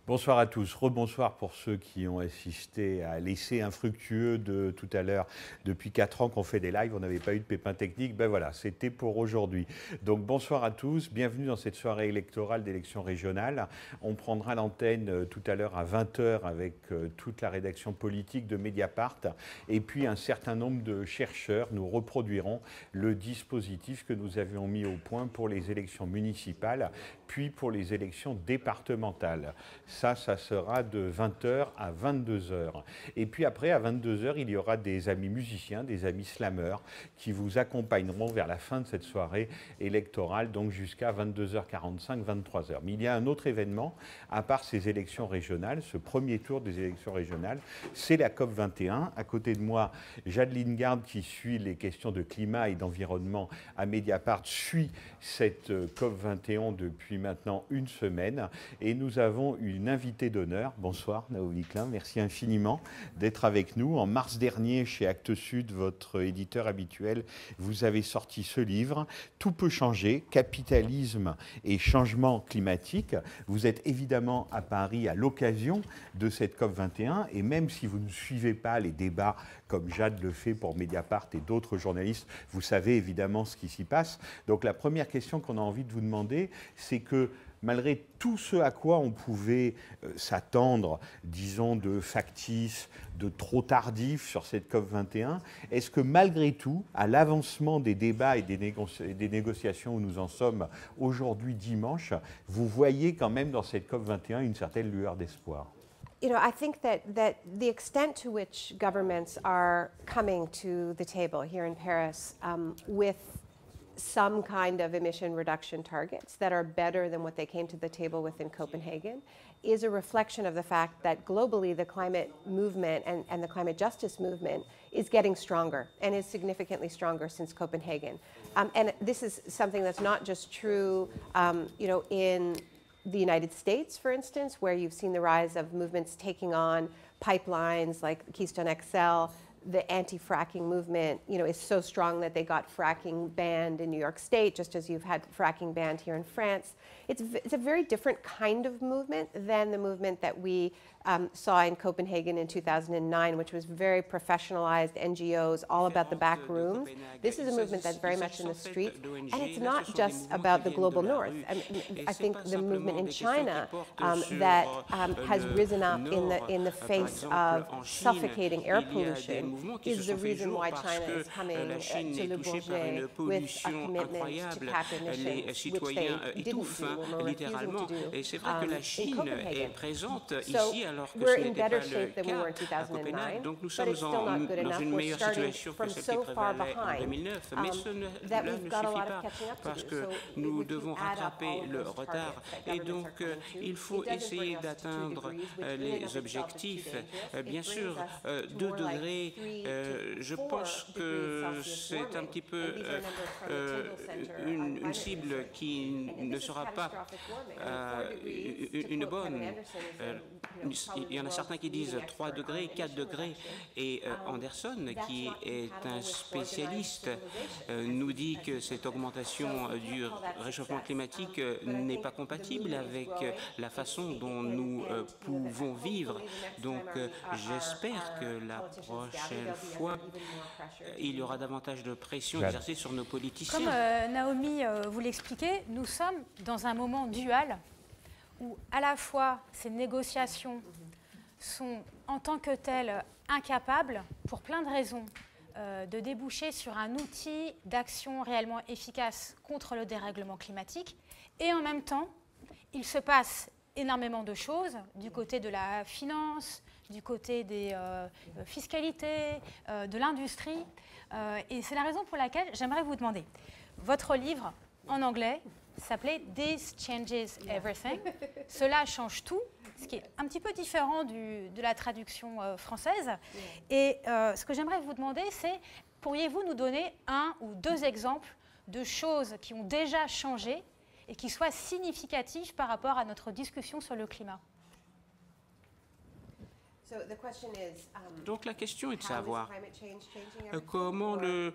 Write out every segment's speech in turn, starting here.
Bonsoir à tous, rebonsoir pour ceux qui ont assisté à l'essai infructueux de tout à l'heure. Depuis 4 ans qu'on fait des lives, on n'avait pas eu de pépin technique, ben voilà, c'était pour aujourd'hui. Donc bonsoir à tous, bienvenue dans cette soirée électorale d'élections régionales. On prendra l'antenne tout à l'heure à 20 h avec toute la rédaction politique de Mediapart. Et puis un certain nombre de chercheurs nous reproduiront le dispositif que nous avions mis au point pour les élections municipales, puis pour les élections départementales. Ça sera de 20 h à 22 h. Et puis après, à 22 h, il y aura des amis musiciens, des amis slameurs qui vous accompagneront vers la fin de cette soirée électorale, donc jusqu'à 22 h 45, 23 h. Mais il y a un autre événement, à part ces élections régionales, ce premier tour des élections régionales, c'est la COP 21. À côté de moi, Jade Lingard, qui suit les questions de climat et d'environnement à Mediapart, suit cette COP 21 depuis maintenant une semaine. Et nous avons une invitée d'honneur. Bonsoir Naomi Klein, merci infiniment d'être avec nous. En mars dernier, chez Actes Sud, votre éditeur habituel, vous avez sorti ce livre, Tout peut changer, capitalisme et changement climatique. Vous êtes évidemment à Paris à l'occasion de cette COP 21 et même si vous ne suivez pas les débats comme Jade le fait pour Mediapart et d'autres journalistes, vous savez évidemment ce qui s'y passe. Donc la première question qu'on a envie de vous demander, c'est que malgré tout ce à quoi on pouvait s'attendre, disons, de factice, de trop tardif sur cette COP 21, est-ce que malgré tout, à l'avancement des débats et des négociations où nous en sommes aujourd'hui dimanche, vous voyez quand même dans cette COP 21 une certaine lueur d'espoir? You know, I think that the extent to which governments are coming to the table here in Paris with some kind of emission reduction targets that are better than what they came to the table with in Copenhagen is a reflection of the fact that globally the climate movement and the climate justice movement is getting stronger and is significantly stronger since Copenhagen. And this is something that's not just true, you know, in the United States, for instance, where you've seen the rise of movements taking on pipelines like Keystone XL. The anti-fracking movement, you know, is so strong that they got fracking banned in New York State, just as you've had fracking banned here in France. It's a very different kind of movement than the movement that we saw in Copenhagen in 2009, which was very professionalized NGOs, all about the back rooms. This is a movement that's very much in the street, and it's not just about the global north. I think the movement in China that has risen up in the face of suffocating air pollution is the reason why China is coming to Le Bourget with a commitment to cap emissions, which they didn't do or were refusing to do in Copenhagen. So we're in better shape than we were in 2009, but it's still not good enough. We're starting from so far behind that we've got a lot of catching up to do. So nous devons rattraper le retard et donc il faut essayer d'atteindre les objectifs. Bien sûr, 2 degrés, je pense que c'est un petit peu une cible qui ne sera pas une bonne. Il y en a certains qui disent 3 degrés, 4 degrés, et Anderson, qui est un spécialiste, nous dit que cette augmentation du réchauffement climatique n'est pas compatible avec la façon dont nous pouvons vivre. Donc j'espère que la prochaine fois, il y aura davantage de pression exercée sur nos politiciens. Comme Naomi vous l'expliquait, nous sommes dans un moment dual où à la fois ces négociations sont en tant que telles incapables, pour plein de raisons, de déboucher sur un outil d'action réellement efficace contre le dérèglement climatique. Et en même temps, il se passe énormément de choses du côté de la finance, du côté des fiscalités, de l'industrie. Et c'est la raison pour laquelle j'aimerais vous demander, votre livre en anglais s'appelait This Changes Everything. Cela change tout, ce qui est un petit peu différent de la traduction française. Et ce que j'aimerais vous demander, c'est pourriez-vous nous donner 1 ou 2 exemples de choses qui ont déjà changé et qui soient significatives par rapport à notre discussion sur le climat? Donc la question est de savoir comment le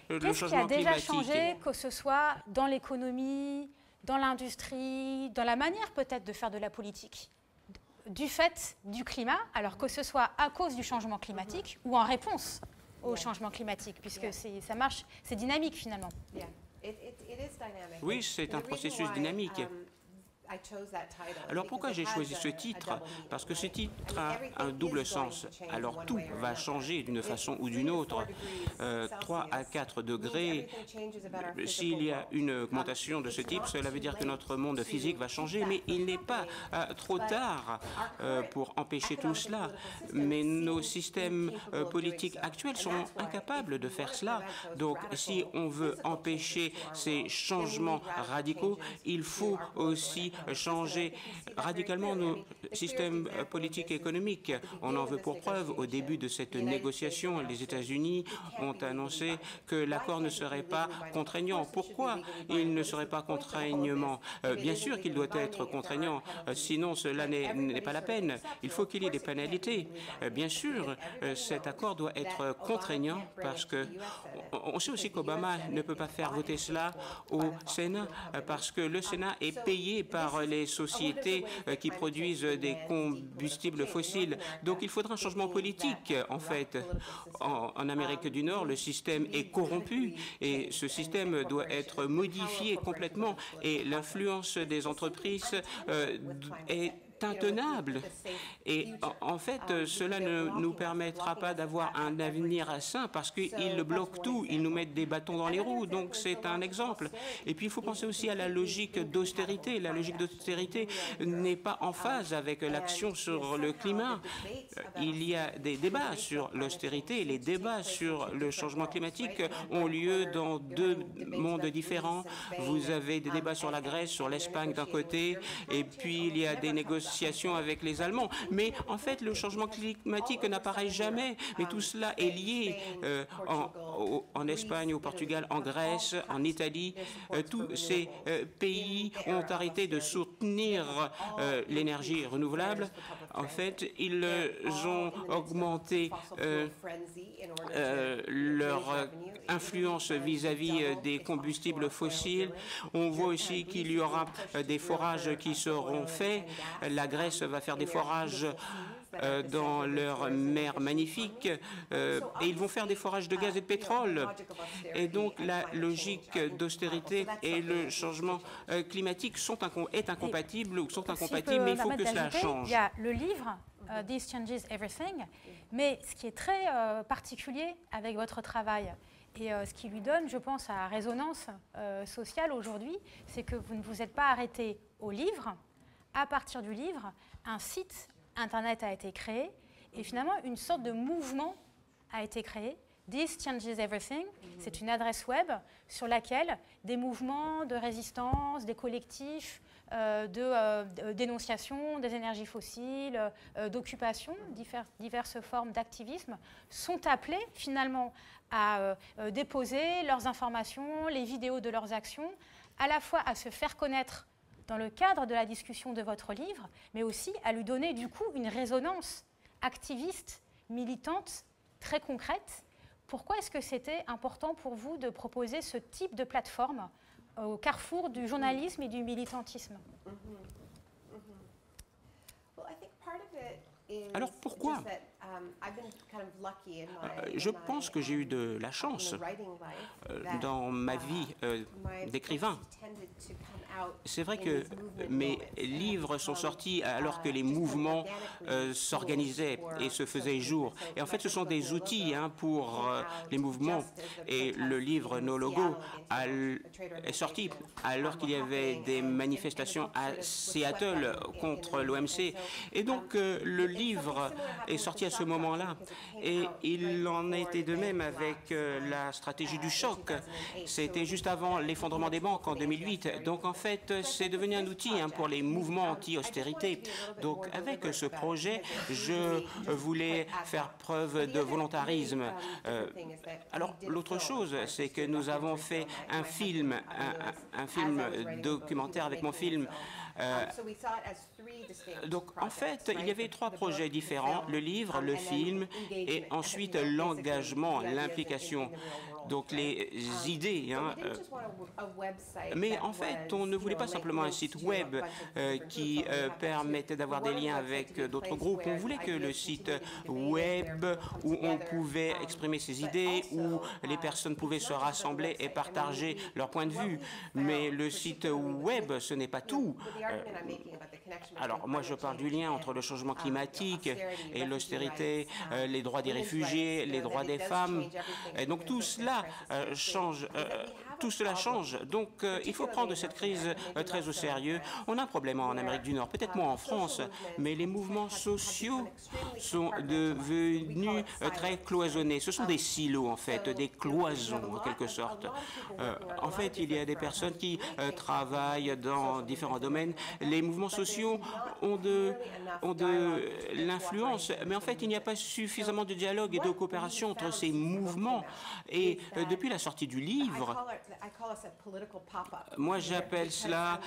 Qu'est-ce qui a déjà changé, que ce soit dans l'économie, dans l'industrie, dans la manière peut-être de faire de la politique, du fait du climat, alors que ce soit à cause du changement climatique ou en réponse au changement climatique, puisque ça marche, c'est dynamique finalement. Oui, c'est un processus dynamique. Alors pourquoi j'ai choisi ce titre? Parce que ce titre a un double sens. Alors tout va changer d'une façon ou d'une autre. 3 à 4 degrés, s'il y a une augmentation de ce type, cela veut dire que notre monde physique va changer, mais il n'est pas trop tard pour empêcher tout cela. Mais nos systèmes politiques actuels sont incapables de faire cela. Donc si on veut empêcher ces changements radicaux, il faut aussi changer radicalement nos systèmes politiques et économiques. On en veut pour preuve, au début de cette négociation, les États-Unis ont annoncé que l'accord ne serait pas contraignant. Pourquoi il ne serait pas contraignant? Bien sûr qu'il doit être contraignant, sinon cela n'est pas la peine. Il faut qu'il y ait des pénalités. Bien sûr, cet accord doit être contraignant parce que on sait aussi qu'Obama ne peut pas faire voter cela au Sénat parce que le Sénat est payé par les sociétés qui produisent des combustibles fossiles. Donc il faudra un changement politique, en fait. En Amérique du Nord, le système est corrompu et ce système doit être modifié complètement et l'influence des entreprises est intenable. Et en fait, cela ne nous permettra pas d'avoir un avenir sain parce qu'ils bloquent tout, ils nous mettent des bâtons dans les roues. Donc c'est un exemple. Et puis il faut penser aussi à la logique d'austérité. La logique d'austérité n'est pas en phase avec l'action sur le climat. Il y a des débats sur l'austérité. Les débats sur le changement climatique ont lieu dans deux mondes différents. Vous avez des débats sur la Grèce, sur l'Espagne d'un côté, et puis il y a des négociations avec les Allemands. Mais en fait, le changement climatique n'apparaît jamais. Mais tout cela est lié en Espagne, au Portugal, en Grèce, en Italie. Tous ces pays ont arrêté de soutenir l'énergie renouvelable. En fait, ils ont augmenté leur influence vis-à-vis des combustibles fossiles. On voit aussi qu'il y aura des forages qui seront faits. La Grèce va faire des forages dans leur mer magnifique et ils vont faire des forages de gaz et de pétrole. Et donc la logique d'austérité et le changement climatique est incompatible ou sont incompatibles, mais il faut que cela change. Il y a le livre This Changes Everything, mais ce qui est très particulier avec votre travail et ce qui lui donne, je pense, à résonance sociale aujourd'hui, c'est que vous ne vous êtes pas arrêté au livre. À partir du livre, un site Internet a été créé et finalement une sorte de mouvement a été créé. This Changes Everything, c'est une adresse web sur laquelle des mouvements de résistance, des collectifs de dénonciation des énergies fossiles, d'occupation, diverses formes d'activisme sont appelés finalement à déposer leurs informations, les vidéos de leurs actions, à la fois à se faire connaître dans le cadre de la discussion de votre livre, mais aussi à lui donner du coup une résonance activiste, militante, très concrète. Pourquoi est-ce que c'était important pour vous de proposer ce type de plateforme au carrefour du journalisme et du militantisme? Alors pourquoi? Je pense que j'ai eu de la chance dans ma vie d'écrivain. C'est vrai que mes livres sont sortis alors que les mouvements s'organisaient et se faisaient jour. Et en fait, ce sont des outils pour les mouvements. Et le livre No Logo est sorti alors qu'il y avait des manifestations à Seattle contre l'OMC. Et donc, le livre est sorti à ce moment-là. Et il en a été de même avec la stratégie du choc. C'était juste avant l'effondrement des banques en 2008. Donc, en fait, c'est devenu un outil pour les mouvements anti-austérité. Donc, avec ce projet, je voulais faire preuve de volontarisme. Alors, l'autre chose, c'est que nous avons fait un film documentaire avec mon film Donc, en fait, il y avait 3 projets différents, le livre, le film et ensuite l'engagement, l'implication. Donc, les idées. Mais en fait, on ne voulait pas simplement un site web qui permettait d'avoir des liens avec d'autres groupes. On voulait que le site web où on pouvait exprimer ses idées, où les personnes pouvaient se rassembler et partager leur point de vue. Mais le site web, ce n'est pas tout. Alors, moi, je parle du lien entre le changement climatique et l'austérité, les droits des réfugiés, les droits des femmes. Et donc, tout cela change. Tout cela change. Donc, il faut prendre cette crise très au sérieux. On a un problème en Amérique du Nord, peut-être moins en France, mais les mouvements sociaux sont devenus très cloisonnés. Ce sont des silos, en fait, des cloisons, en quelque sorte. En fait, il y a des personnes qui travaillent dans différents domaines. Les mouvements sociaux ont de l'influence, mais en fait, il n'y a pas suffisamment de dialogue et de coopération entre ces mouvements. Et depuis la sortie du livre, moi, j'appelle cela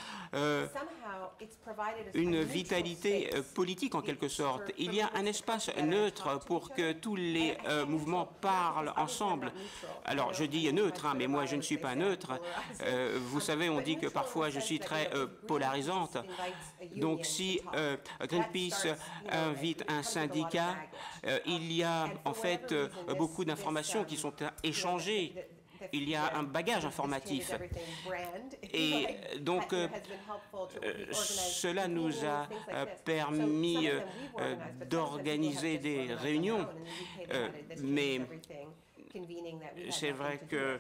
une vitalité politique, en quelque sorte. Il y a un espace neutre pour que tous les mouvements parlent ensemble. Alors, je dis neutre, mais moi, je ne suis pas neutre. Vous savez, on dit que parfois, je suis très polarisante. Donc, si Greenpeace invite un syndicat, il y a en fait beaucoup d'informations qui sont échangées. Il y a un bagage informatif. Et donc, cela nous a permis d'organiser des réunions. Mais c'est vrai que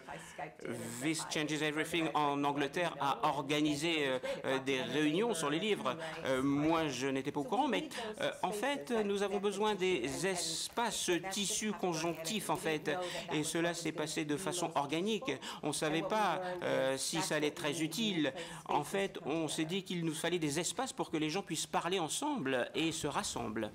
This Changes Everything en Angleterre a organisé des réunions sur les livres. Moi, je n'étais pas au courant, mais en fait, nous avons besoin des espaces tissus conjonctifs, en fait. Et cela s'est passé de façon organique. On ne savait pas si ça allait être très utile. En fait, on s'est dit qu'il nous fallait des espaces pour que les gens puissent parler ensemble et se rassemblent.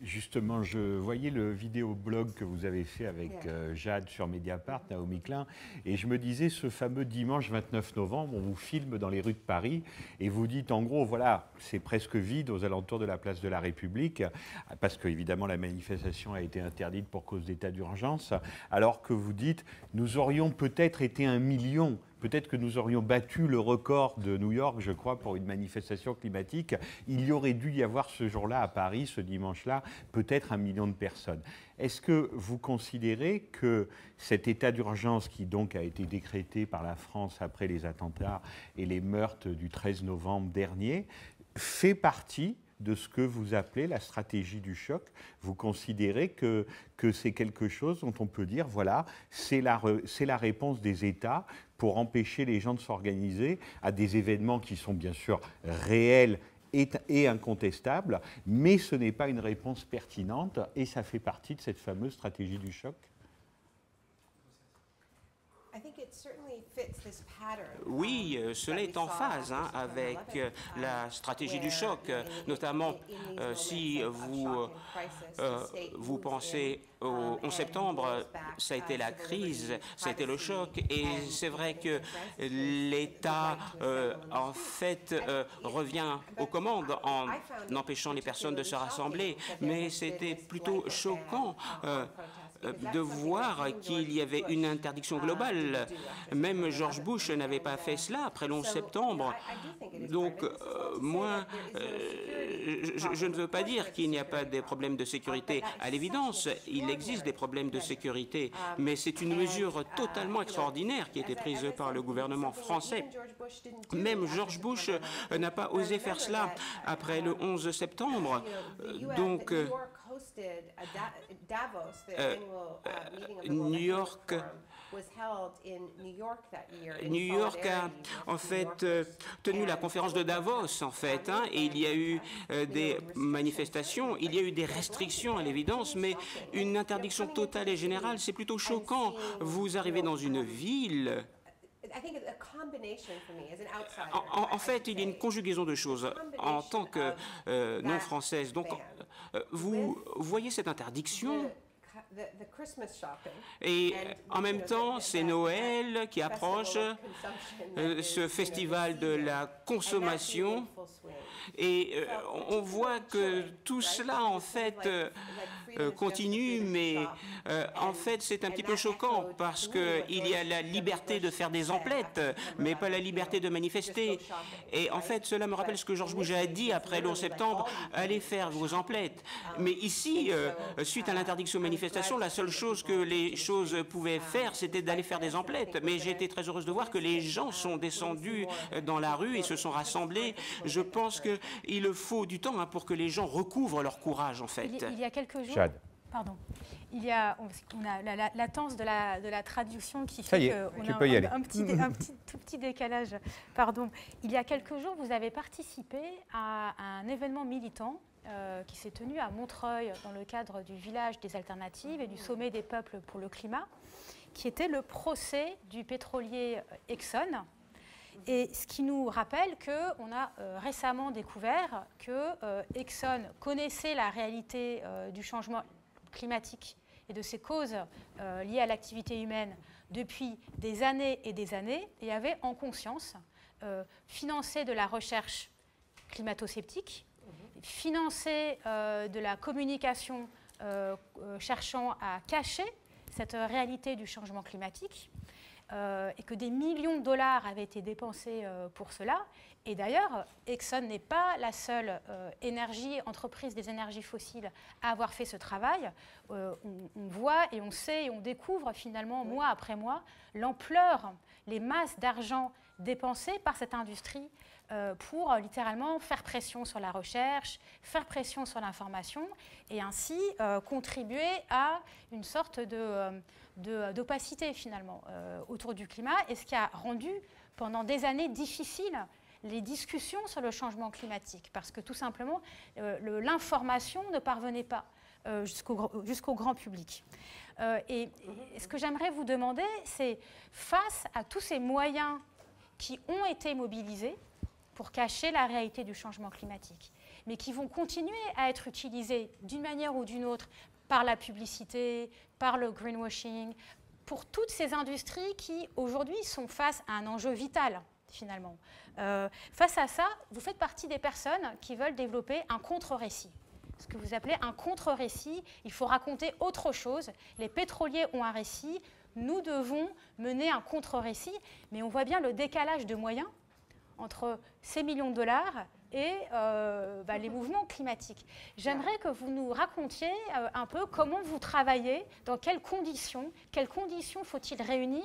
Justement, je voyais le vidéoblog que vous avez fait avec Jade sur Mediapart, Naomi Klein, et je me disais, ce fameux dimanche 29 novembre, on vous filme dans les rues de Paris, et vous dites en gros, voilà, c'est presque vide aux alentours de la place de la République, parce qu'évidemment la manifestation a été interdite pour cause d'état d'urgence, alors que vous dites, nous aurions peut-être été 1 million. Peut-être que nous aurions battu le record de New York, je crois, pour une manifestation climatique. Il y aurait dû y avoir ce jour-là à Paris, ce dimanche-là, peut-être 1 million de personnes. Est-ce que vous considérez que cet état d'urgence qui donc a été décrété par la France après les attentats et les meurtres du 13 novembre dernier fait partie de ce que vous appelez la stratégie du choc? Vous considérez que c'est quelque chose dont on peut dire, voilà, c'est la réponse des États pour empêcher les gens de s'organiser à des événements qui sont bien sûr réels et incontestables, mais ce n'est pas une réponse pertinente et ça fait partie de cette fameuse stratégie du choc? Oui, cela est en phase avec la stratégie du choc, notamment si vous pensez au 11 septembre, ça a été la crise, ça a été le choc, et c'est vrai que l'État, en fait, revient aux commandes en empêchant les personnes de se rassembler, mais c'était plutôt choquant de voir qu'il y avait une interdiction globale. Même George Bush n'avait pas fait cela après le 11 septembre. Donc, moi, je ne veux pas dire qu'il n'y a pas de problèmes de sécurité. À l'évidence, il existe des problèmes de sécurité, mais c'est une mesure totalement extraordinaire qui a été prise par le gouvernement français. Même George Bush n'a pas osé faire cela après le 11 septembre. Donc, New York a en fait tenu la conférence de Davos en fait, et il y a eu des manifestations, il y a eu des restrictions à l'évidence, mais une interdiction totale et générale, c'est plutôt choquant. Vous arrivez dans une ville. En fait, il y a une conjugaison de choses en tant que non-française. Donc, vous voyez cette interdiction Et en même temps, c'est Noël qui approche, ce festival de la consommation. Et on voit que tout cela, en fait, continue, mais en fait, c'est un petit peu choquant parce qu'il y a la liberté de faire des emplettes, mais pas la liberté de manifester. Et en fait, cela me rappelle ce que George Bush a dit après le 11 septembre, allez faire vos emplettes. Mais ici, suite à l'interdiction de manifestation, la seule chose que les choses pouvaient faire, c'était d'aller faire des emplettes. Mais j'ai été très heureuse de voir que les gens sont descendus dans la rue et se sont rassemblés. Je pense qu'il faut du temps pour que les gens recouvrent leur courage, en fait. Il y a quelques jours... Chad. Pardon. On a la latence de la traduction qui Ça y fait est, qu'on tu a peux y aller. un tout petit décalage. Pardon. Il y a quelques jours, vous avez participé à un événement militant qui s'est tenu à Montreuil dans le cadre du village des alternatives et du sommet des peuples pour le climat, qui était le procès du pétrolier Exxon. Et ce qui nous rappelle qu'on a récemment découvert que Exxon connaissait la réalité du changement climatique et de ses causes liées à l'activité humaine depuis des années et avait en conscience financé de la recherche climato-sceptique, financé de la communication cherchant à cacher cette réalité du changement climatique, et que des millions de dollars avaient été dépensés pour cela. Et d'ailleurs, Exxon n'est pas la seule entreprise des énergies fossiles à avoir fait ce travail. On voit et on sait et on découvre finalement, mois après mois, l'ampleur, les masses d'argent dépensées par cette industrie pour littéralement faire pression sur la recherche, faire pression sur l'information et ainsi contribuer à une sorte d'opacité finalement autour du climat, et ce qui a rendu pendant des années difficiles les discussions sur le changement climatique, parce que tout simplement l'information ne parvenait pas jusqu'au grand public. Et ce que j'aimerais vous demander, c'est face à tous ces moyens qui ont été mobilisés pour cacher la réalité du changement climatique, mais qui vont continuer à être utilisés d'une manière ou d'une autre par la publicité, par le greenwashing, pour toutes ces industries qui, aujourd'hui, sont face à un enjeu vital, finalement. Face à ça, vous faites partie des personnes qui veulent développer un contre-récit. Ce que vous appelez un contre-récit, il faut raconter autre chose. Les pétroliers ont un récit, nous devons mener un contre-récit, mais on voit bien le décalage de moyens entre ces millions de dollars et les mouvements climatiques. J'aimerais que vous nous racontiez un peu comment vous travaillez, dans quelles conditions faut-il réunir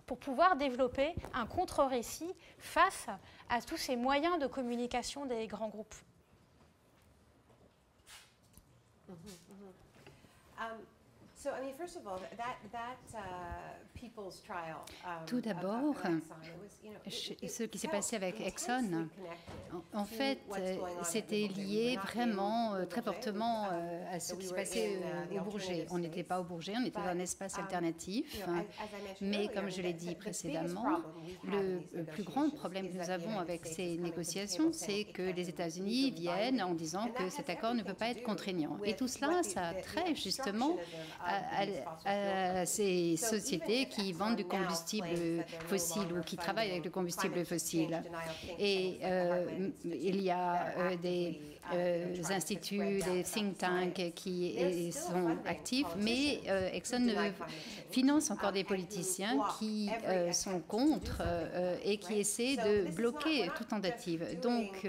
pour pouvoir développer un contre-récit face à tous ces moyens de communication des grands groupes. Tout d'abord, ce qui s'est passé avec Exxon, en fait, c'était lié vraiment très fortement à ce qui s'est passé au Bourget. On n'était pas au Bourget, on était dans un espace alternatif. Mais comme je l'ai dit précédemment, le plus grand problème que nous avons avec ces négociations, c'est que les États-Unis viennent en disant que cet accord ne peut pas être contraignant. Et tout cela, ça a trait justement à ces sociétés qui vendent du combustible fossile ou qui travaillent avec le combustible fossile. Et il y a des instituts, des think tanks qui sont actifs, mais Exxon finance encore des politiciens qui sont contre et qui essaient de bloquer toute tentative. Donc,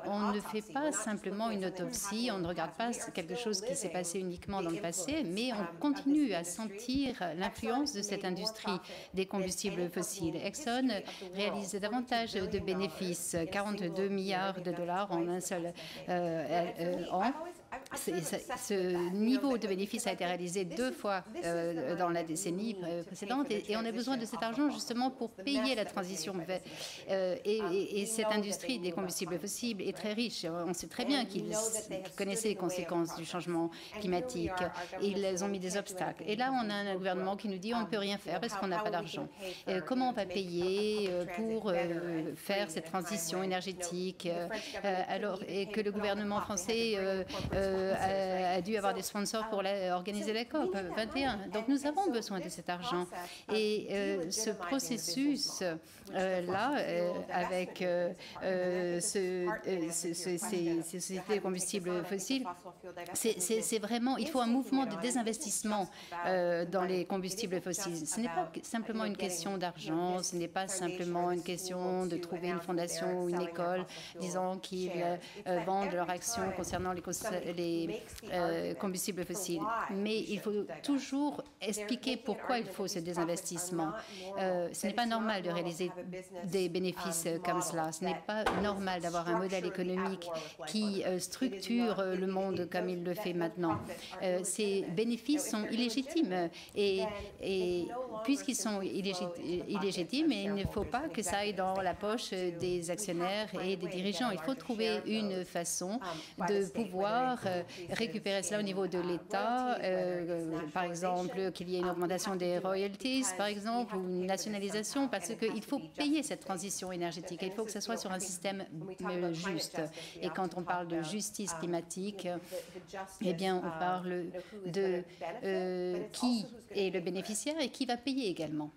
on ne fait pas simplement une autopsie, on ne regarde pas quelque chose qui s'est passé uniquement dans le passé, mais on continue à sentir l'influence de cette industrie des combustibles fossiles. Exxon réalise davantage de bénéfices, 42 milliards de dollars en un seul an. Ce niveau de bénéfice a été réalisé 2 fois dans la décennie précédente et on a besoin de cet argent justement pour payer la transition. Et cette industrie des combustibles fossiles est très riche. On sait très bien qu'ils connaissaient les conséquences du changement climatique. Ils ont mis des obstacles. Et là, on a un gouvernement qui nous dit on ne peut rien faire parce qu'on n'a pas d'argent. Comment on va payer pour faire cette transition énergétique alors et que le gouvernement français a dû avoir des sponsors pour organiser la COP 21. Donc nous avons besoin de cet argent. Et ce processus-là, avec ces sociétés de combustibles fossiles, c'est vraiment, il faut un mouvement de désinvestissement dans les combustibles fossiles. Ce n'est pas simplement une question d'argent, ce n'est pas simplement une question de trouver une fondation ou une école disant qu'ils vendent leurs actions concernant les combustibles fossiles. Mais il faut toujours expliquer pourquoi il faut ce désinvestissement. Ce n'est pas normal de réaliser des bénéfices comme cela. Ce n'est pas normal d'avoir un modèle économique qui structure le monde comme il le fait maintenant. Ces bénéfices sont illégitimes et puisqu'ils sont illégitimes, il ne faut pas que ça aille dans la poche des actionnaires et des dirigeants. Il faut trouver une façon de pouvoir récupérer cela au niveau de l'État, par exemple qu'il y ait une augmentation des royalties, par exemple, ou une nationalisation, parce qu'il faut payer cette transition énergétique. Il faut que ce soit sur un système juste. Et quand on parle de justice climatique, eh bien, on parle de qui est le bénéficiaire et qui va payer également.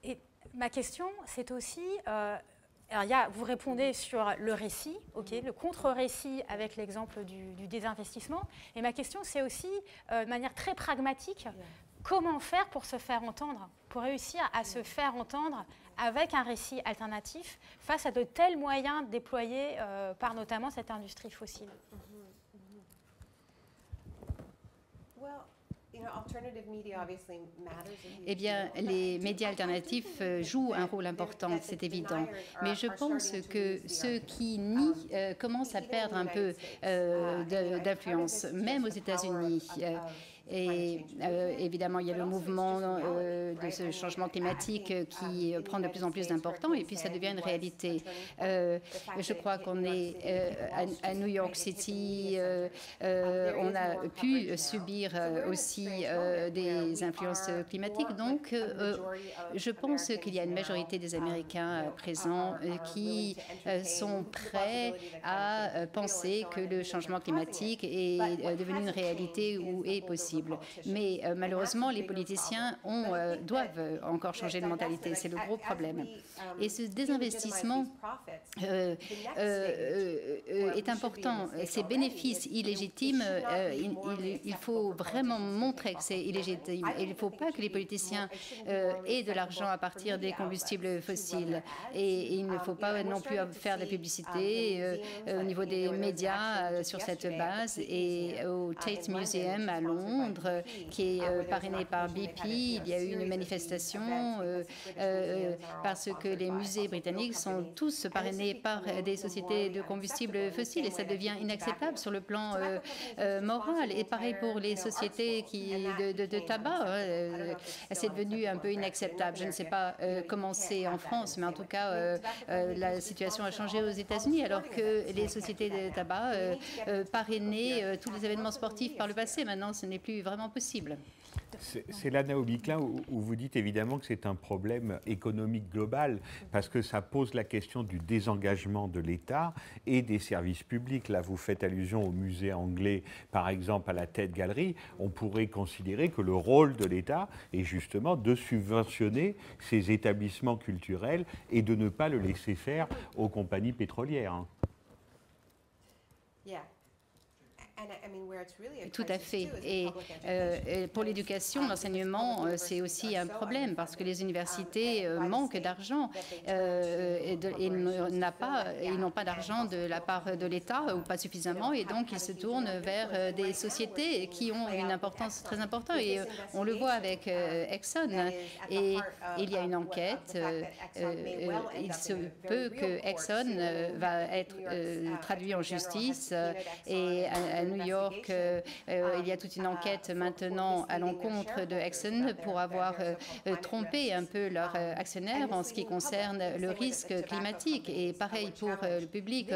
Et ma question, c'est aussi... alors, vous répondez sur le récit, le contre-récit avec l'exemple du désinvestissement. Et ma question, c'est aussi, de manière très pragmatique, comment faire pour se faire entendre, pour réussir à se faire entendre avec un récit alternatif face à de tels moyens déployés par notamment cette industrie fossile. Eh bien, les médias alternatifs jouent un rôle important, c'est évident. Mais je pense que ceux qui nient commencent à perdre un peu d'influence, même aux États-Unis. Et évidemment, il y a le mouvement de ce changement climatique qui prend de plus en plus d'importance et puis ça devient une réalité. Je crois qu'on est à New York City, on a pu subir aussi des influences climatiques. Donc, je pense qu'il y a une majorité des Américains présents qui sont prêts à penser que le changement climatique est devenu une réalité ou est possible. Mais malheureusement, les politiciens doivent encore changer de mentalité. C'est le gros problème. Et ce désinvestissement est important. Ces bénéfices illégitimes, il faut vraiment montrer que c'est illégitime. Et il ne faut pas que les politiciens aient de l'argent à partir des combustibles fossiles. Et il ne faut pas non plus faire de la publicité au niveau des médias sur cette base. Et au Tate Museum à Londres, qui est parrainé par BP. Il y a eu une manifestation parce que les musées britanniques sont tous parrainés par des sociétés de combustibles fossiles et ça devient inacceptable sur le plan moral. Et pareil pour les sociétés de tabac. C'est devenu un peu inacceptable. Je ne sais pas comment c'est en France, mais en tout cas, la situation a changé aux États-Unis alors que les sociétés de tabac parrainaient tous les événements sportifs par le passé. Maintenant, ce n'est plus vraiment possible. C'est là, Naomi Klein, où vous dites évidemment que c'est un problème économique global parce que ça pose la question du désengagement de l'État et des services publics. Là, vous faites allusion au musée anglais, par exemple, à la Tate Gallery. On pourrait considérer que le rôle de l'État est justement de subventionner ces établissements culturels et de ne pas le laisser faire aux compagnies pétrolières. Tout à fait. Et pour l'éducation, l'enseignement, c'est aussi un problème parce que les universités manquent d'argent. Ils n'ont pas d'argent de la part de l'État ou pas suffisamment et donc ils se tournent vers des sociétés qui ont une importance très importante. Et on le voit avec Exxon. Et il y a une enquête. Il se peut que Exxon va être traduit en justice et un New York, il y a toute une enquête maintenant à l'encontre de Exxon pour avoir trompé un peu leurs actionnaires en ce qui concerne le risque climatique. Et pareil pour le public,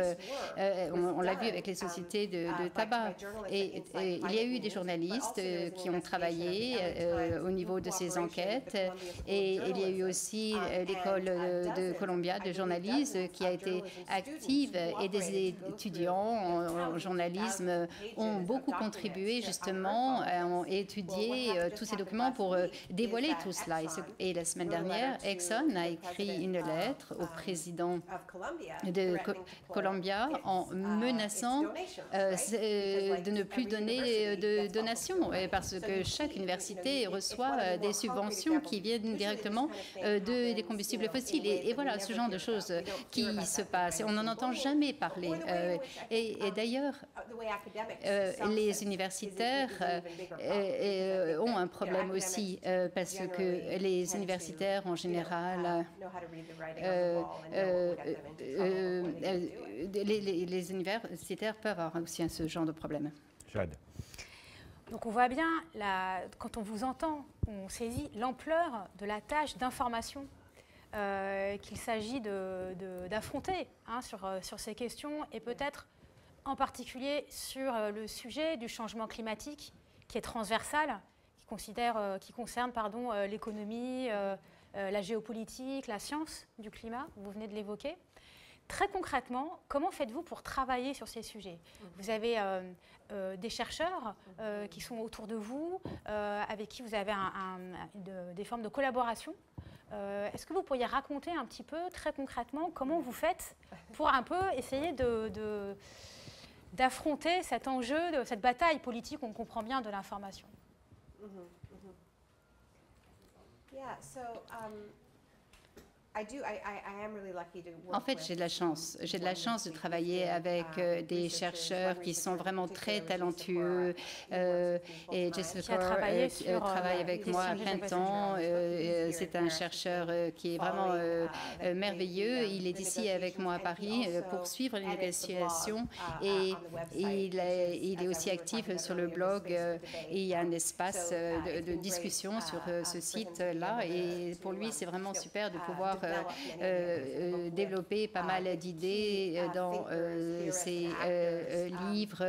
on l'a vu avec les sociétés de tabac. Et il y a eu des journalistes qui ont travaillé au niveau de ces enquêtes. Et il y a eu aussi l'école de Columbia de journalisme qui a été active, et des étudiants en journalisme ont beaucoup contribué justement à étudier tous ces documents pour dévoiler tout cela. Et la semaine dernière, Exxon a écrit une lettre au président de Columbia en menaçant de ne plus donner de donations, parce que chaque université reçoit des subventions qui viennent directement des combustibles fossiles. Et voilà ce genre de choses qui se passent. On n'en entend jamais parler. Et d'ailleurs, les universitaires ont un problème aussi, parce que les universitaires en général, les universitaires peuvent avoir aussi ce genre de problème. Jade. Donc on voit bien, quand on vous entend, on saisit l'ampleur de la tâche d'information qu'il s'agit d'affronter sur ces questions, et peut-être en particulier sur le sujet du changement climatique qui est transversal, qui concerne l'économie, la géopolitique, la science du climat, vous venez de l'évoquer. Très concrètement, comment faites-vous pour travailler sur ces sujets? Vous avez des chercheurs qui sont autour de vous, avec qui vous avez des formes de collaboration. Est-ce que vous pourriez raconter un petit peu, très concrètement, comment vous faites pour un peu essayer d'affronter cet enjeu, cette bataille politique, on comprend bien, de l'information? En fait, j'ai de la chance. J'ai de la chance de travailler avec des chercheurs qui sont vraiment très talentueux. Et Jessica travaille avec moi à plein temps. C'est un chercheur qui est vraiment merveilleux. Il est ici avec moi à Paris pour suivre les négociations. Et il est aussi actif sur le blog. Et il y a un espace de discussion sur ce site-là. Et pour lui, c'est vraiment super de pouvoir développer pas mal d'idées dans ses livres.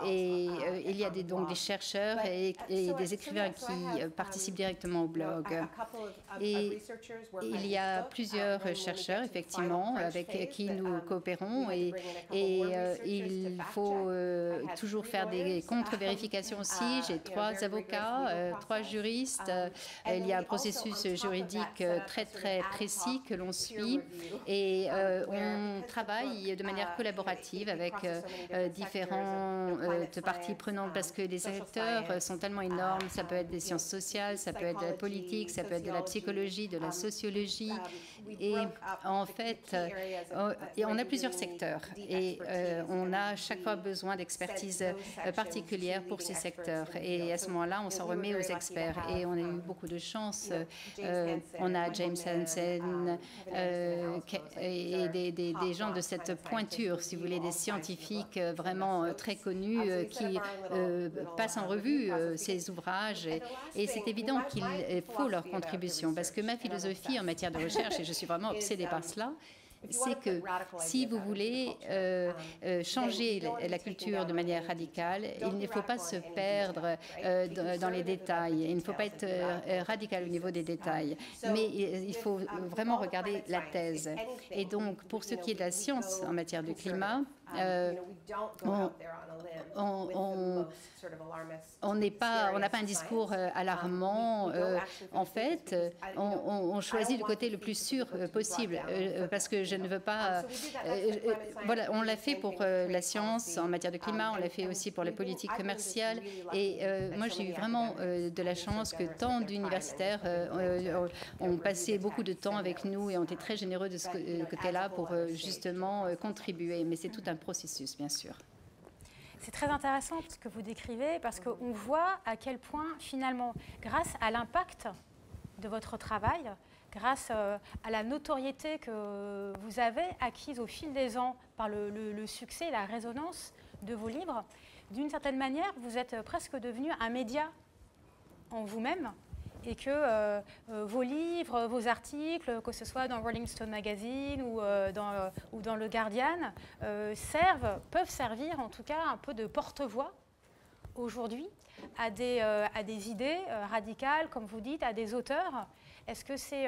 Et il y a donc des chercheurs et des écrivains qui participent directement au blog. Et il y a plusieurs chercheurs, effectivement, avec qui nous coopérons. Et il faut toujours faire des contre-vérifications aussi. J'ai 3 avocats, 3 juristes. Il y a un processus juridique très précis que l'on suit, et on travaille de manière collaborative avec différentes parties prenantes, parce que les acteurs sont tellement énormes. Ça peut être des sciences sociales, ça peut être de la politique, ça peut être de la psychologie, de la sociologie. Et en fait, on a plusieurs secteurs, et on a chaque fois besoin d'expertise particulière pour ces secteurs. Et à ce moment-là, on s'en remet aux experts. Et on a eu beaucoup de chance. On a James Hansen et des gens de cette pointure, si vous voulez, des scientifiques vraiment très connus qui passent en revue ces ouvrages. Et c'est évident qu'il faut leur contribution, parce que ma philosophie en matière de recherche, et je suis vraiment obsédée par cela, c'est que si vous voulez changer la culture de manière radicale, il ne faut pas se perdre dans les détails. Il ne faut pas être radical au niveau des détails, mais il faut vraiment regarder la thèse. Et donc, pour ce qui est de la science en matière de climat, on n'a pas un discours alarmant. En fait, on choisit le côté le plus sûr possible, parce que je ne veux pas... voilà, on l'a fait pour la science en matière de climat, on l'a fait aussi pour la politique commerciale. Et moi, j'ai eu vraiment de la chance que tant d'universitaires ont passé beaucoup de temps avec nous et ont été très généreux de ce côté-là pour justement contribuer. Mais c'est tout un processus, bien sûr. C'est très intéressant ce que vous décrivez, parce qu'on voit à quel point, finalement, grâce à l'impact de votre travail, grâce à la notoriété que vous avez acquise au fil des ans par le succès et la résonance de vos livres, d'une certaine manière, vous êtes presque devenu un média en vous-même et que vos livres, vos articles, que ce soit dans Rolling Stone Magazine ou dans le Guardian, peuvent servir en tout cas un peu de porte-voix aujourd'hui à des idées radicales, comme vous dites, à des auteurs. Est-ce que c'est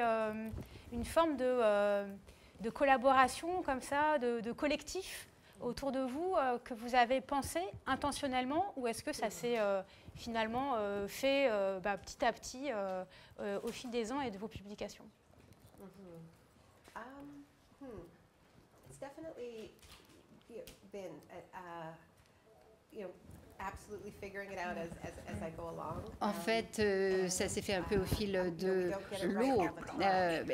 une forme de collaboration comme ça, de collectif autour de vous que vous avez pensé intentionnellement, ou est-ce que ça s'est finalement fait petit à petit au fil des ans et de vos publications? It's definitely been absolutely figuring it out as I go along. En fait, ça s'est fait un peu au fil de l'eau.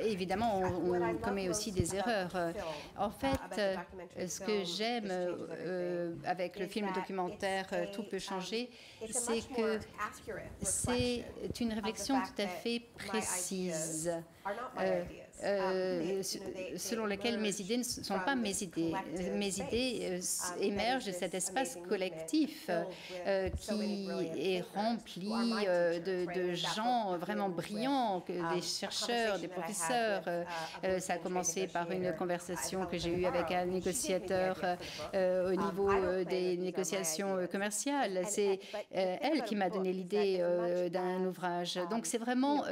Évidemment, on commet aussi des erreurs. En fait, ce que j'aime avec le film documentaire Tout peut changer, c'est que c'est une réflexion tout à fait précise. Selon laquelle mes idées ne sont pas mes idées. Mes idées émergent de cet espace collectif qui est rempli de gens vraiment brillants, des chercheurs, des professeurs. Ça a commencé par une conversation que j'ai eue avec un négociateur au niveau des négociations commerciales. C'est elle qui m'a donné l'idée d'un ouvrage. Donc c'est vraiment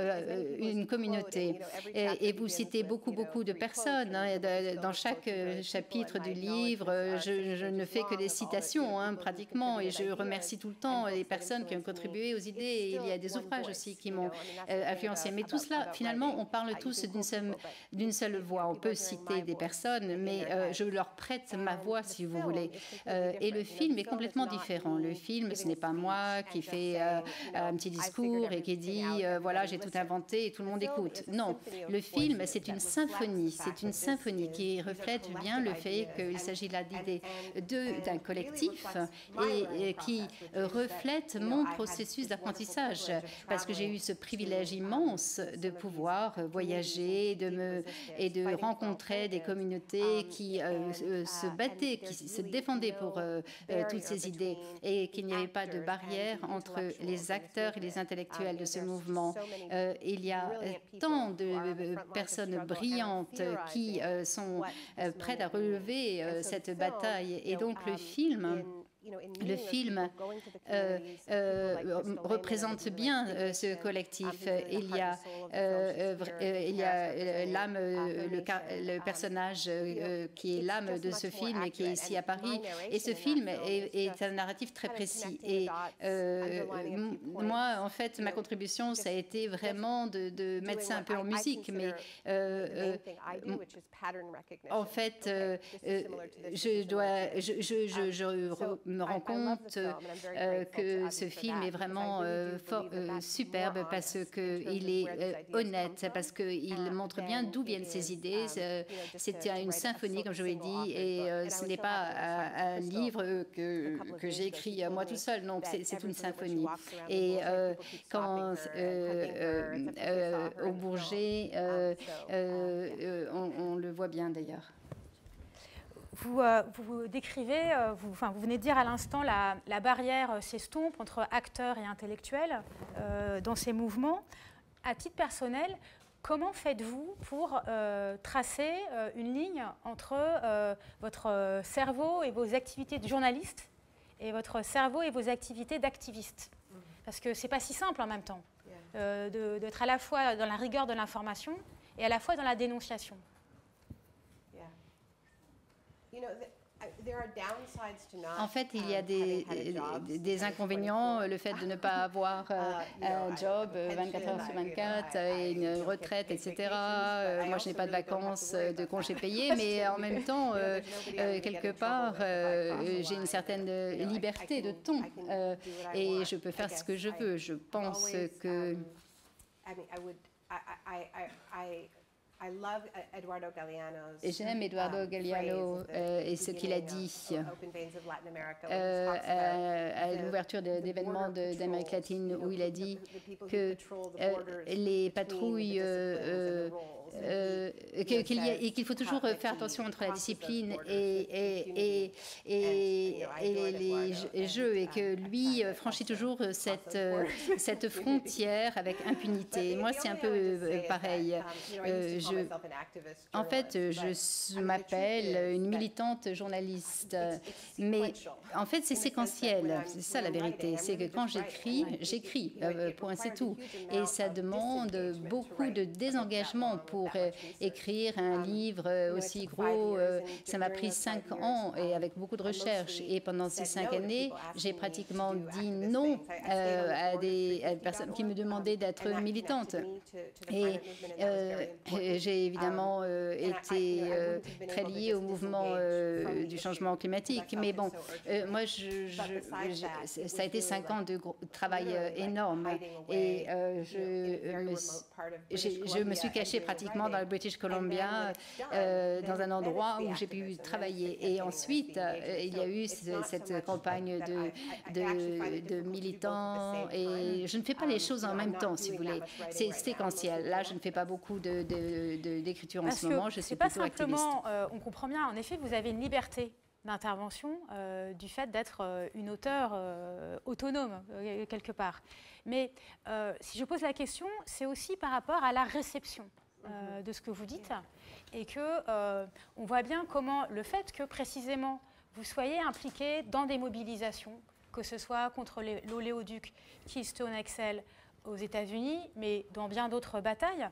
une communauté. Et vous citez beaucoup de personnes. Dans chaque chapitre du livre, je ne fais que des citations, pratiquement, et je remercie tout le temps les personnes qui ont contribué aux idées. Il y a des ouvrages aussi qui m'ont influencé. Mais tout cela, finalement, on parle tous d'une seule voix. On peut citer des personnes, mais je leur prête ma voix, si vous voulez. Et le film est complètement différent. Le film, ce n'est pas moi qui fais un petit discours et qui dit voilà, j'ai tout inventé et tout le monde écoute. Non, le film, c'est une symphonie. C'est une symphonie qui reflète bien le fait qu'il s'agit là d'idées d'un collectif et qui reflète mon processus d'apprentissage. Parce que j'ai eu ce privilège immense de pouvoir voyager et de rencontrer des communautés qui se battaient, qui se défendaient pour toutes ces idées et qu'il n'y avait pas de barrière entre les acteurs et les intellectuels de ce mouvement. Il y a tant de personnes brillantes qui sont prêtes à relever cette bataille. Et donc le film représente bien ce collectif. Il y a l'âme, le personnage qui est l'âme de ce film et qui est ici à Paris. Et ce film est un narratif très précis. Et moi, en fait, ma contribution, ça a été vraiment de mettre ça un peu en musique. Mais en fait, je me rends compte que ce film est vraiment superbe parce qu'il est honnête, parce qu'il montre bien d'où viennent ses idées. C'est une symphonie, comme je l'ai dit, et ce n'est pas un livre que j'ai écrit moi tout seul, donc c'est une symphonie. Et quand au Bourget, on le voit bien d'ailleurs. Vous décrivez, vous venez de dire à l'instant, la barrière s'estompe entre acteurs et intellectuels dans ces mouvements. À titre personnel, comment faites-vous pour tracer une ligne entre votre cerveau et vos activités de journaliste et votre cerveau et vos activités d'activiste? Parce que ce n'est pas si simple en même temps d'être à la fois dans la rigueur de l'information et à la fois dans la dénonciation. En fait, il y a des inconvénients, le fait de ne pas avoir un job 24 heures sur 24, et une retraite, etc. Moi, je n'ai pas de vacances, de congés payés, mais en même temps, quelque part, j'ai une certaine liberté de ton et je peux faire ce que je veux. Je pense que... J'aime Eduardo Galeano et ce qu'il a dit à l'ouverture d'événements d'Amérique latine, où il a dit que les patrouilles qu'il faut toujours faire attention entre la discipline et les jeux, et que lui franchit toujours cette frontière avec impunité. Moi, c'est un peu pareil. En fait, je m'appelle une militante journaliste, mais en fait, c'est séquentiel. C'est ça la vérité. C'est que quand j'écris, point, c'est tout. Et ça demande beaucoup de désengagement pour écrire un livre aussi gros. Ça m'a pris 5 ans et avec beaucoup de recherches. Et pendant ces 5 années, j'ai pratiquement dit non à des personnes qui me demandaient d'être militante. Et j'ai évidemment été très liée au mouvement du changement climatique. Mais bon, moi, ça a été 5 ans de travail énorme. Et je me suis cachée pratiquement dans le British Columbia, dans un endroit où j'ai pu travailler. Et ensuite, il y a eu cette campagne de militants. Et je ne fais pas les choses en même temps, si vous voulez. C'est séquentiel. Là, je ne fais pas beaucoup d'écriture en ce moment. Je suis plutôt activiste. On comprend bien, en effet, vous avez une liberté d'intervention du fait d'être une auteure autonome, quelque part. Mais si je pose la question, c'est aussi par rapport à la réception de ce que vous dites, et que on voit bien comment le fait que, précisément, vous soyez impliqué dans des mobilisations, que ce soit contre l'oléoduc Keystone XL aux États-Unis, mais dans bien d'autres batailles,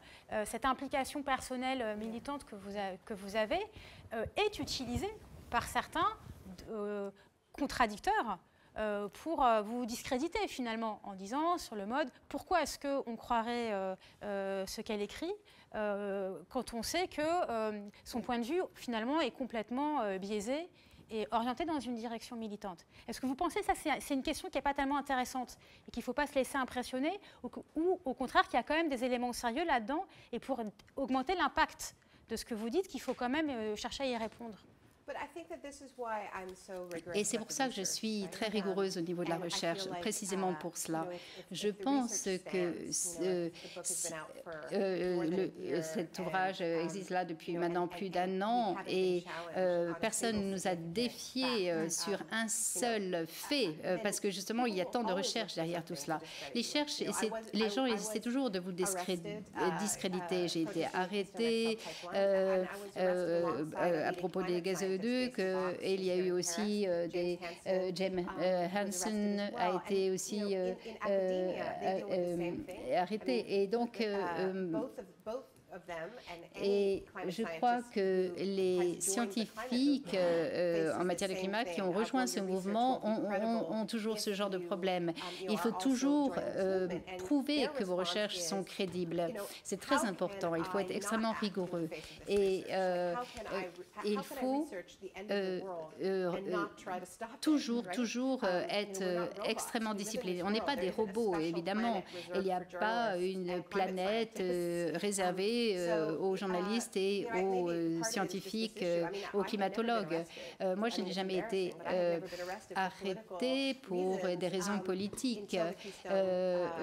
cette implication personnelle militante que vous avez est utilisée par certains contradicteurs pour vous discréditer, finalement, en disant sur le mode « Pourquoi est-ce qu'on croirait ce qu'elle écrit quand on sait que son point de vue, finalement, est complètement biaisé et orienté dans une direction militante ?» Est-ce que vous pensez que ça, c'est une question qui n'est pas tellement intéressante et qu'il ne faut pas se laisser impressionner, ou au contraire qu'il y a quand même des éléments sérieux là-dedans, et pour augmenter l'impact de ce que vous dites, qu'il faut quand même chercher à y répondre? Et c'est pour ça que je suis très rigoureuse au niveau de la recherche, précisément pour cela. Je pense que cet ouvrage existe là depuis maintenant plus d'1 an, et personne ne nous a défiés sur un seul fait, parce que justement, il y a tant de recherches derrière tout cela. Les gens essaient toujours de vous discréditer. J'ai été arrêtée à propos des gaz à il y a eu aussi James Hansen a été aussi arrêté. Et donc, et je crois que les scientifiques en matière de climat qui ont rejoint ce mouvement ont toujours ce genre de problème. Il faut toujours prouver que vos recherches sont crédibles. C'est très important. Il faut être extrêmement rigoureux. Et il faut toujours être extrêmement discipliné. On n'est pas des robots, évidemment. Il n'y a pas une planète réservée aux journalistes et aux scientifiques, aux climatologues. Moi, je n'ai jamais été arrêtée pour des raisons politiques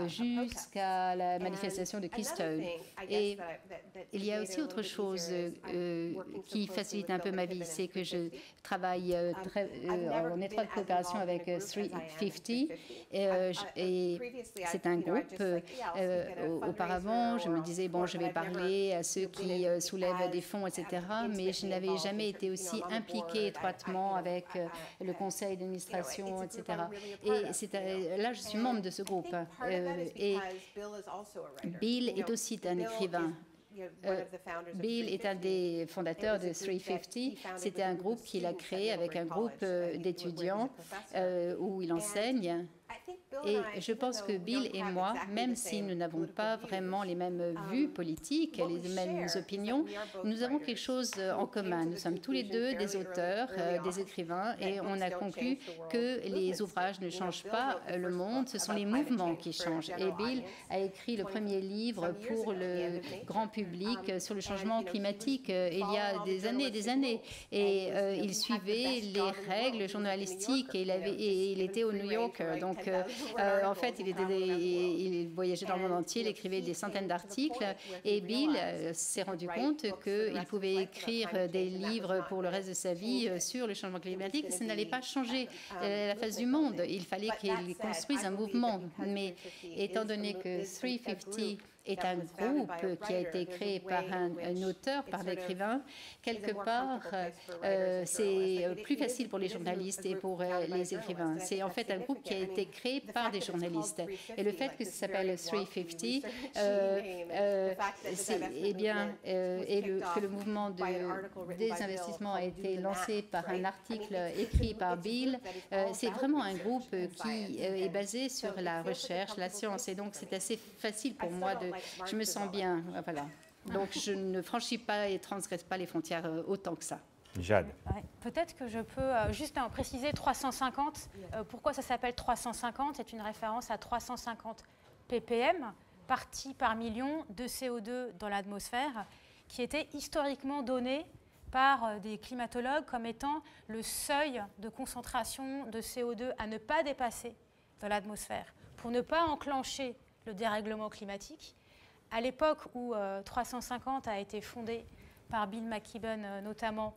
jusqu'à la manifestation de Keystone. Et il y a aussi autre chose qui facilite un peu ma vie, c'est que je travaille en étroite coopération avec 350 et c'est un groupe. Auparavant, je me disais, bon, je vais parler à ceux qui soulèvent des fonds, etc. Mais je n'avais jamais été aussi impliquée étroitement avec le conseil d'administration, etc. Et là, je suis membre de ce groupe. Et Bill est aussi un écrivain. Bill est un des fondateurs de 350. C'était un groupe qu'il a créé avec un groupe d'étudiants où il enseigne. Et je pense que Bill et moi, même si nous n'avons pas vraiment les mêmes vues politiques, les mêmes opinions, nous avons quelque chose en commun. Nous sommes tous les deux des auteurs, des écrivains, et on a conclu que les ouvrages ne changent pas le monde, ce sont les mouvements qui changent. Et Bill a écrit le premier livre pour le grand public sur le changement climatique il y a des années et des années. Et il suivait les règles journalistiques et il était au New Yorker. Donc Donc, en fait, il voyageait dans le monde entier, il écrivait des centaines d'articles. Et Bill s'est rendu compte qu'il pouvait écrire des livres pour le reste de sa vie sur le changement climatique. Ça n'allait pas changer la face du monde. Il fallait qu'il construise un mouvement. Mais étant donné que 350 est un groupe qui a été créé par un auteur, par l'écrivain, quelque part, c'est plus facile pour les journalistes et pour les écrivains. C'est en fait un groupe qui a été créé par des journalistes. Et le fait que ça s'appelle 350, que le mouvement des investissements a été lancé par un article écrit par Bill, c'est vraiment un groupe qui est basé sur la recherche, la science. Et donc, c'est assez facile pour moi je me sens bien, voilà. Donc, je ne franchis pas et transgresse pas les frontières autant que ça. Jade. Ouais, peut-être que je peux juste préciser 350. Pourquoi ça s'appelle 350? C'est une référence à 350 ppm, parties par million de CO2 dans l'atmosphère, qui était historiquement donné par des climatologues comme étant le seuil de concentration de CO2 à ne pas dépasser dans l'atmosphère, pour ne pas enclencher le dérèglement climatique. À l'époque où 350 a été fondé par Bill McKibben notamment,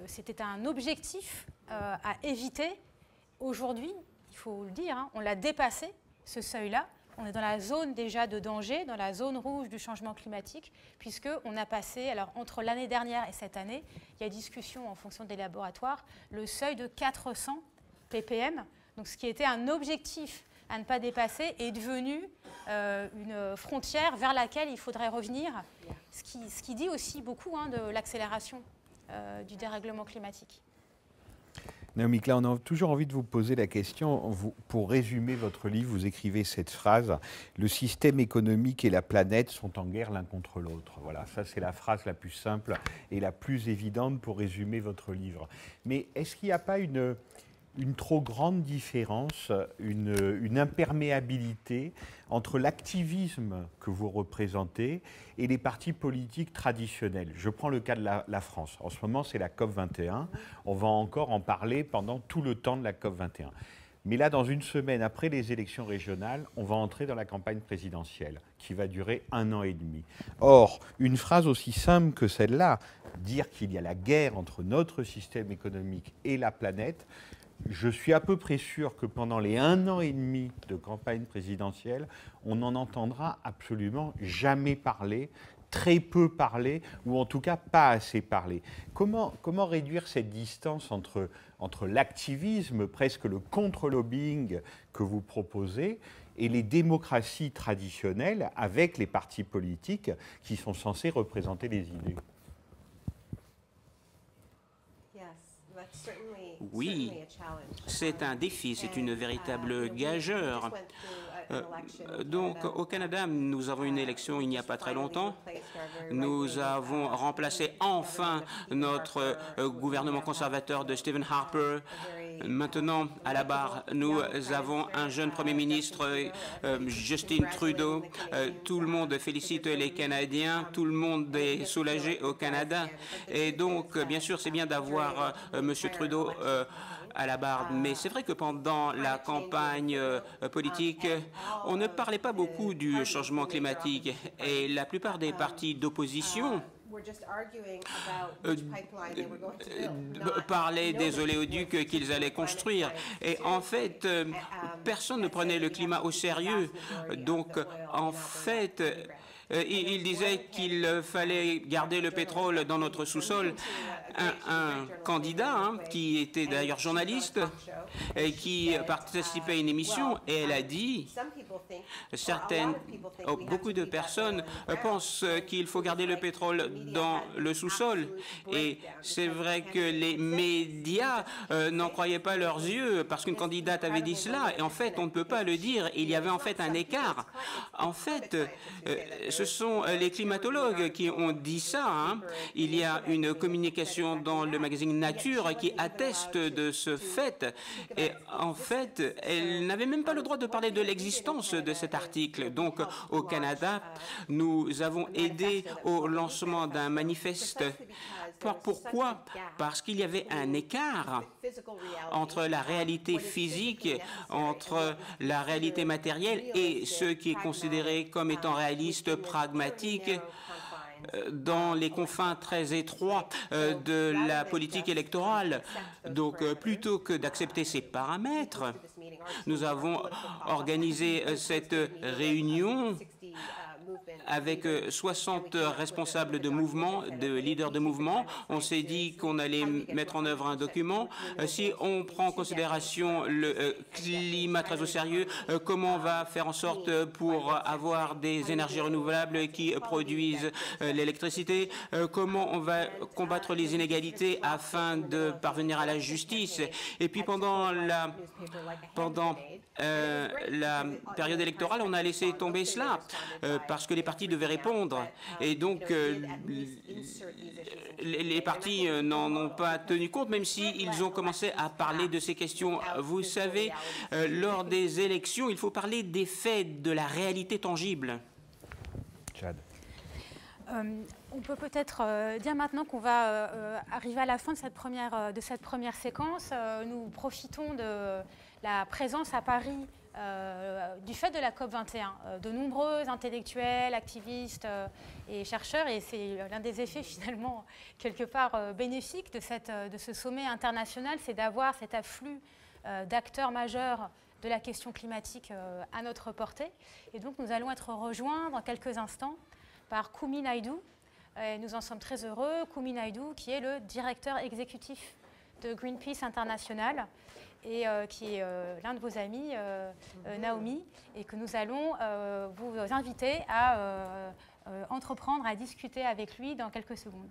c'était un objectif à éviter. Aujourd'hui, il faut le dire, hein, on l'a dépassé, ce seuil-là. On est dans la zone déjà de danger, dans la zone rouge du changement climatique, puisqu'on a passé, alors entre l'année dernière et cette année, il y a discussion en fonction des laboratoires, le seuil de 400 ppm. Donc ce qui était un objectif à ne pas dépasser est devenu une frontière vers laquelle il faudrait revenir, ce qui dit aussi beaucoup de l'accélération du dérèglement climatique. Naomi Klein, on a toujours envie de vous poser la question. Pour résumer votre livre, vous écrivez cette phrase « Le système économique et la planète sont en guerre l'un contre l'autre ». Voilà, ça c'est la phrase la plus simple et la plus évidente pour résumer votre livre. Mais est-ce qu'il n'y a pas une trop grande différence, une imperméabilité entre l'activisme que vous représentez et les partis politiques traditionnels? Je prends le cas de la France. En ce moment, c'est la COP21. On va encore en parler pendant tout le temps de la COP21. Mais là, dans une semaine après les élections régionales, on va entrer dans la campagne présidentielle qui va durer 1 an et demi. Or, une phrase aussi simple que celle-là, dire qu'il y a la guerre entre notre système économique et la planète, je suis à peu près sûr que pendant les 1 an et demi de campagne présidentielle, on n'en entendra absolument jamais parler, très peu parler, ou en tout cas pas assez parler. Comment réduire cette distance entre l'activisme, presque le contre-lobbying que vous proposez, et les démocraties traditionnelles avec les partis politiques qui sont censés représenter les idées? Oui, c'est un défi, c'est une véritable gageure. Donc, au Canada, nous avons une élection il n'y a pas très longtemps. Nous avons remplacé enfin notre gouvernement conservateur de Stephen Harper. Maintenant, à la barre, nous avons un jeune Premier ministre, Justin Trudeau. Tout le monde félicite les Canadiens, tout le monde est soulagé au Canada. Et donc, bien sûr, c'est bien d'avoir M. Trudeau à la barre. Mais c'est vrai que pendant la campagne politique, on ne parlait pas beaucoup du changement climatique. Et la plupart des partis d'opposition parlaient des oléoducs qu'ils allaient construire. Et en fait, personne ne prenait le climat au sérieux. Donc, en fait, il disait qu'il fallait garder le pétrole dans notre sous-sol. Un candidat qui était d'ailleurs journaliste et qui participait à une émission, et elle a dit, beaucoup de personnes pensent qu'il faut garder le pétrole dans le sous-sol. Et c'est vrai que les médias n'en croyaient pas leurs yeux parce qu'une candidate avait dit cela. Et en fait, on ne peut pas le dire. Il y avait en fait un écart. En fait, ce sont les climatologues qui ont dit ça. Il y a une communication dans le magazine Nature qui atteste de ce fait. Et en fait, elle n'avait même pas le droit de parler de l'existence sens de cet article. Donc, au Canada, nous avons aidé au lancement d'un manifeste. Pourquoi? Parce qu'il y avait un écart entre la réalité physique, entre la réalité matérielle et ce qui est considéré comme étant réaliste, pragmatique, dans les confins très étroits de la politique électorale. Donc, plutôt que d'accepter ces paramètres, nous avons organisé cette réunion avec 60 responsables de mouvement, de leaders de mouvement. On s'est dit qu'on allait mettre en œuvre un document. Si on prend en considération le climat très au sérieux, comment on va faire en sorte pour avoir des énergies renouvelables qui produisent l'électricité, comment on va combattre les inégalités afin de parvenir à la justice. Et puis pendant la période électorale, on a laissé tomber cela parce que les partis devaient répondre. Et donc, les partis n'en ont pas tenu compte, même s'ils ont commencé à parler de ces questions. Vous savez, lors des élections, il faut parler des faits, de la réalité tangible. Chad. On peut peut-être dire maintenant qu'on va arriver à la fin de cette première séquence. Nous profitons de la présence à Paris du fait de la COP21, de nombreux intellectuels, activistes et chercheurs, et c'est l'un des effets finalement quelque part bénéfiques de ce sommet international, c'est d'avoir cet afflux d'acteurs majeurs de la question climatique à notre portée. Et donc nous allons être rejoints dans quelques instants par Kumi Naidoo. Et nous en sommes très heureux. Kumi Naidoo, qui est le directeur exécutif de Greenpeace International et qui est l'un de vos amis, Naomi, et que nous allons vous inviter à entreprendre, à discuter avec lui dans quelques secondes.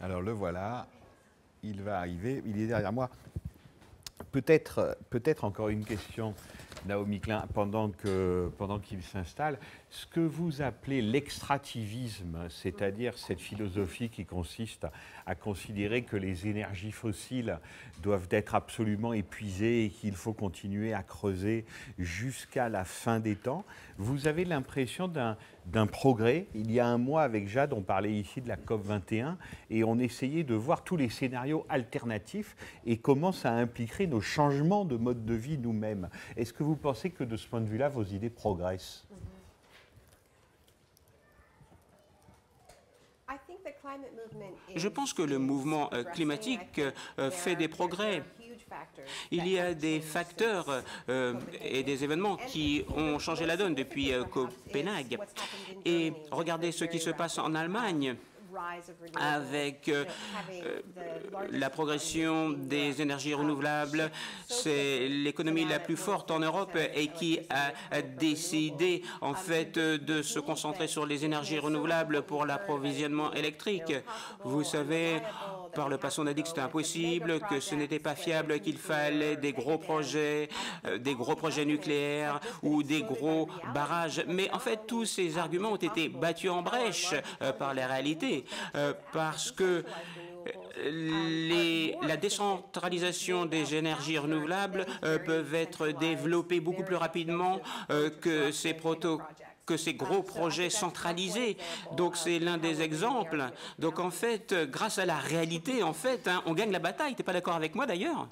Alors le voilà, il va arriver, il est derrière moi. Peut-être encore une question, Naomi Klein, pendant qu'il s'installe. Ce que vous appelez l'extractivisme, c'est-à-dire cette philosophie qui consiste à considérer que les énergies fossiles doivent être absolument épuisées et qu'il faut continuer à creuser jusqu'à la fin des temps, vous avez l'impression d'un progrès. Il y a un mois, avec Jade, on parlait ici de la COP21 et on essayait de voir tous les scénarios alternatifs et comment ça impliquerait nos changements de mode de vie nous-mêmes. Est-ce que vous pensez que de ce point de vue-là, vos idées progressent? Je pense que le mouvement climatique fait des progrès. Il y a des facteurs et des événements qui ont changé la donne depuis Copenhague. Et regardez ce qui se passe en Allemagne avec la progression des énergies renouvelables. C'est l'économie la plus forte en Europe et qui a décidé en fait de se concentrer sur les énergies renouvelables pour l'approvisionnement électrique. Vous savez, par le passé on a dit que c'était impossible, que ce n'était pas fiable, qu'il fallait des gros projets nucléaires ou des gros barrages. Mais en fait tous ces arguments ont été battus en brèche par les réalités. Parce que la décentralisation des énergies renouvelables peuvent être développées beaucoup plus rapidement que ces gros projets centralisés. Donc c'est l'un des exemples. Donc en fait, grâce à la réalité, en fait, on gagne la bataille. Tu n'es pas d'accord avec moi d'ailleurs?